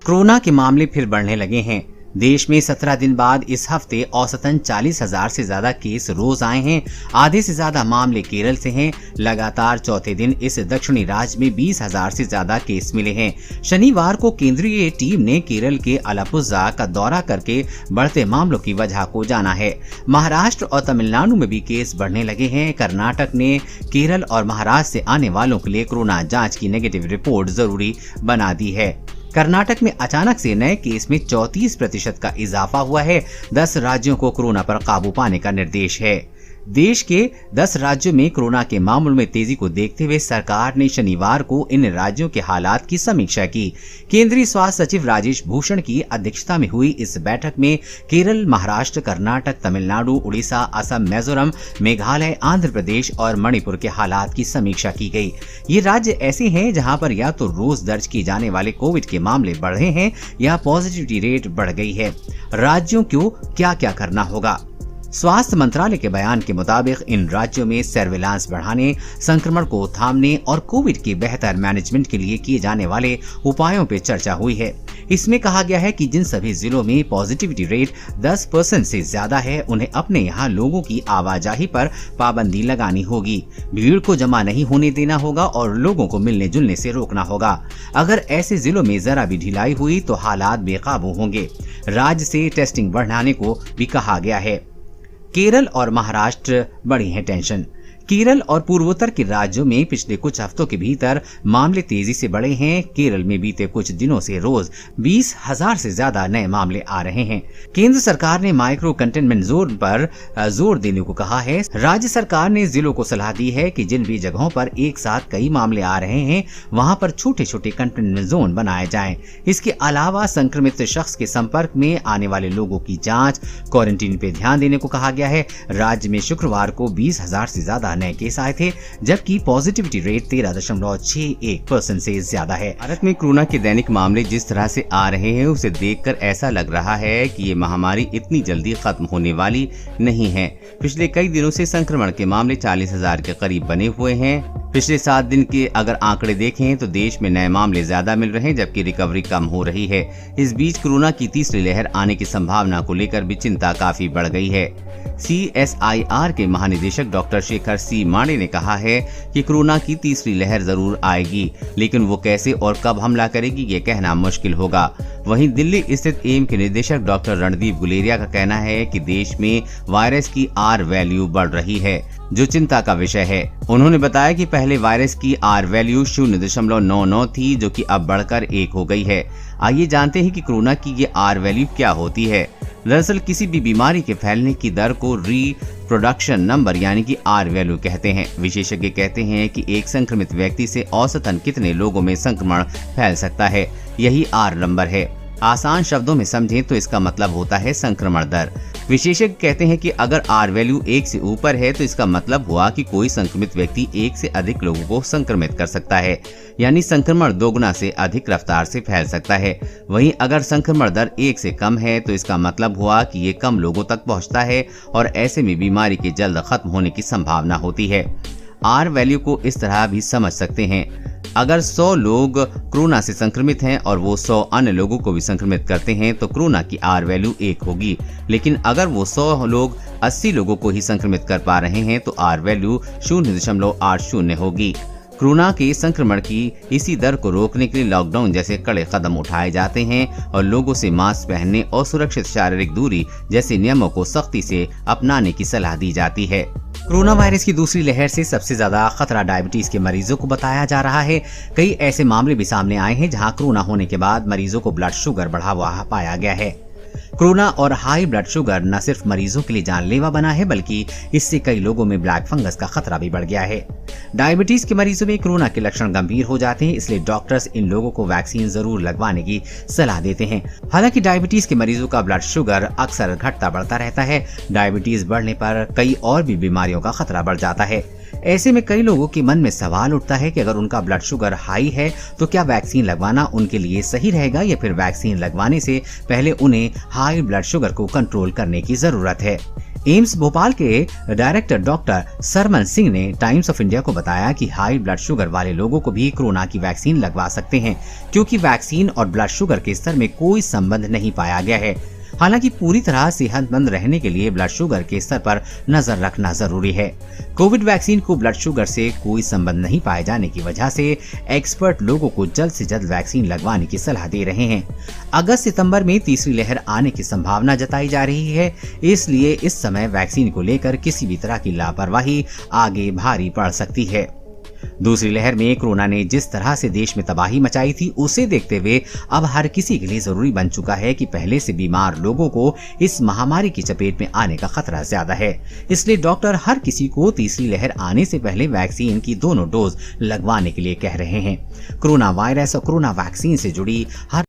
Corona के मामले फिर बढ़ने लगे हैं। देश में 17 दिन बाद इस हफ्ते औसतन 40,000 से ज्यादा केस रोज आए हैं। आधे से ज्यादा मामले केरल से हैं। लगातार चौथे दिन इस दक्षिणी राज्य में 20,000 से ज्यादा केस मिले हैं। शनिवार को केंद्रीय टीम ने केरल के अलापुझा का दौरा करके बढ़ते मामलों की वजह को जाना है। महाराष्ट्र और तमिलनाडु में भी केस बढ़ने लगे हैं। कर्नाटक ने केरल और महाराष्ट्र से आने वालों के लिए कोरोना जांच की नेगेटिव रिपोर्ट जरूरी बना दी है। कर्नाटक में अचानक से नए केस में 34% का इजाफा हुआ है। 10 राज्यों को कोरोना पर काबू पाने का निर्देश है। देश के 10 राज्यों में कोरोना के मामलों में तेजी को देखते हुए सरकार ने शनिवार को इन राज्यों के हालात की समीक्षा की। केंद्रीय स्वास्थ्य सचिव राजेश भूषण की अध्यक्षता में हुई इस बैठक में केरल, महाराष्ट्र, कर्नाटक, तमिलनाडु, उड़ीसा, असम, मिजोरम, मेघालय, आंध्र प्रदेश और मणिपुर के हालात की समीक्षा की गई। ये राज्य ऐसे हैं जहां पर या तो रोज दर्ज किए जाने वाले कोविड के मामले बढ़े हैं या पॉजिटिविटी रेट बढ़ गई है। राज्यों को क्या क्या करना होगा? स्वास्थ्य मंत्रालय के बयान के मुताबिक इन राज्यों में सर्विलांस बढ़ाने, संक्रमण को थामने और कोविड के बेहतर मैनेजमेंट के लिए किए जाने वाले उपायों पर चर्चा हुई है। इसमें कहा गया है कि जिन सभी जिलों में पॉजिटिविटी रेट 10% से ज्यादा है, उन्हें अपने यहाँ लोगों की आवाजाही पर पाबंदी लगानी होगी। भीड़ को जमा नहीं होने देना होगा और लोगों को मिलने जुलने से रोकना होगा। अगर ऐसे जिलों में जरा भी ढिलाई हुई तो हालात बेकाबू होंगे। राज्य से टेस्टिंग बढ़ाने को भी कहा गया है। केरल और महाराष्ट्र बढ़ी है टेंशन। केरल और पूर्वोत्तर के राज्यों में पिछले कुछ हफ्तों के भीतर मामले तेजी से बढ़े हैं। केरल में बीते कुछ दिनों से रोज 20,000 से ज्यादा नए मामले आ रहे हैं। केंद्र सरकार ने माइक्रो कंटेनमेंट जोन पर जोर देने को कहा है। राज्य सरकार ने जिलों को सलाह दी है कि जिन भी जगहों पर एक साथ कई मामले आ रहे हैं, वहां पर छोटे छोटे कंटेनमेंट जोन बनाए जाएं। इसके अलावा संक्रमित शख्स के संपर्क में आने वाले लोगों की जाँच, क्वारंटीन पे ध्यान देने को कहा गया है। राज्य में शुक्रवार को 20,000 से ज्यादा नए केस आए थे, जबकि पॉजिटिविटी रेट 13.61% से ज्यादा है। भारत में कोरोना के दैनिक मामले जिस तरह से आ रहे हैं, उसे देखकर ऐसा लग रहा है कि ये महामारी इतनी जल्दी खत्म होने वाली नहीं है। पिछले कई दिनों से संक्रमण के मामले 40,000 के करीब बने हुए हैं। पिछले 7 दिन के अगर आंकड़े देखें तो देश में नए मामले ज्यादा मिल रहे हैं, जबकि रिकवरी कम हो रही है। इस बीच कोरोना की तीसरी लहर आने की संभावना को लेकर भी चिंता काफी बढ़ गई है। CSIR के महानिदेशक डॉक्टर शेखर सी माणे ने कहा है कि कोरोना की तीसरी लहर जरूर आएगी, लेकिन वो कैसे और कब हमला करेगी ये कहना मुश्किल होगा। वहीं दिल्ली स्थित एम्स के निदेशक डॉक्टर रणदीप गुलेरिया का कहना है कि देश में वायरस की R वैल्यू बढ़ रही है, जो चिंता का विषय है। उन्होंने बताया कि पहले वायरस की R वैल्यू 0.99 थी, जो कि अब बढ़कर 1 हो गई है। आइए जानते हैं कि कोरोना की ये R वैल्यू क्या होती है। दरअसल किसी भी बीमारी के फैलने की दर को रिप्रोडक्शन नंबर यानी कि R वैल्यू कहते हैं। विशेषज्ञ कहते हैं कि एक संक्रमित व्यक्ति से औसतन कितने लोगों में संक्रमण फैल सकता है, यही R नंबर है। आसान शब्दों में समझें तो इसका मतलब होता है संक्रमण दर। विशेषज्ञ कहते हैं कि अगर R वैल्यू 1 से ऊपर है तो इसका मतलब हुआ कि कोई संक्रमित व्यक्ति 1 से अधिक लोगों को संक्रमित कर सकता है, यानी संक्रमण दोगुना से अधिक रफ्तार से फैल सकता है। वहीं अगर संक्रमण दर 1 से कम है तो इसका मतलब हुआ कि ये कम लोगों तक पहुंचता है और ऐसे में बीमारी के जल्द खत्म होने की संभावना होती है। R वैल्यू को इस तरह भी समझ सकते हैं, अगर 100 लोग कोरोना से संक्रमित हैं और वो 100 अन्य लोगों को भी संक्रमित करते हैं तो कोरोना की R वैल्यू 1 होगी। लेकिन अगर वो 100 लोग 80 लोगों को ही संक्रमित कर पा रहे हैं तो R वैल्यू 0.80 होगी। कोरोना के संक्रमण की इसी दर को रोकने के लिए लॉकडाउन जैसे कड़े कदम उठाए जाते हैं और लोगों से मास्क पहनने और सुरक्षित शारीरिक दूरी जैसे नियमों को सख्ती से अपनाने की सलाह दी जाती है। कोरोना वायरस की दूसरी लहर से सबसे ज्यादा खतरा डायबिटीज के मरीजों को बताया जा रहा है। कई ऐसे मामले भी सामने आए हैं जहां कोरोना होने के बाद मरीजों को ब्लड शुगर बढ़ा हुआ पाया गया है। कोरोना और हाई ब्लड शुगर न सिर्फ मरीजों के लिए जानलेवा बना है, बल्कि इससे कई लोगों में ब्लैक फंगस का खतरा भी बढ़ गया है। डायबिटीज के मरीजों में कोरोना के लक्षण गंभीर हो जाते हैं, इसलिए डॉक्टर्स इन लोगों को वैक्सीन जरूर लगवाने की सलाह देते हैं। हालांकि डायबिटीज के मरीजों का ब्लड शुगर अक्सर घटता बढ़ता रहता है। डायबिटीज बढ़ने पर कई और भी बीमारियों का खतरा बढ़ जाता है। ऐसे में कई लोगों के मन में सवाल उठता है कि अगर उनका ब्लड शुगर हाई है तो क्या वैक्सीन लगवाना उनके लिए सही रहेगा या फिर वैक्सीन लगवाने से पहले उन्हें हाई ब्लड शुगर को कंट्रोल करने की जरूरत है। एम्स भोपाल के डायरेक्टर डॉक्टर सरमन सिंह ने टाइम्स ऑफ इंडिया को बताया कि हाई ब्लड शुगर वाले लोगों को भी कोरोना की वैक्सीन लगवा सकते हैं, क्योंकि वैक्सीन और ब्लड शुगर के स्तर में कोई संबंध नहीं पाया गया है। हालांकि पूरी तरह सेहतमंद रहने के लिए ब्लड शुगर के स्तर पर नजर रखना जरूरी है। कोविड वैक्सीन को ब्लड शुगर से कोई संबंध नहीं पाए जाने की वजह से एक्सपर्ट लोगों को जल्द से जल्द वैक्सीन लगवाने की सलाह दे रहे हैं। अगस्त सितंबर में तीसरी लहर आने की संभावना जताई जा रही है, इसलिए इस समय वैक्सीन को लेकर किसी भी तरह की लापरवाही आगे भारी पड़ सकती है। दूसरी लहर में कोरोना ने जिस तरह से देश में तबाही मचाई थी, उसे देखते हुए अब हर किसी के लिए जरूरी बन चुका है कि पहले से बीमार लोगों को इस महामारी की चपेट में आने का खतरा ज्यादा है। इसलिए डॉक्टर हर किसी को तीसरी लहर आने से पहले वैक्सीन की दोनों डोज लगवाने के लिए कह रहे हैं। कोरोना वायरस और कोरोना वैक्सीन से जुड़ी हर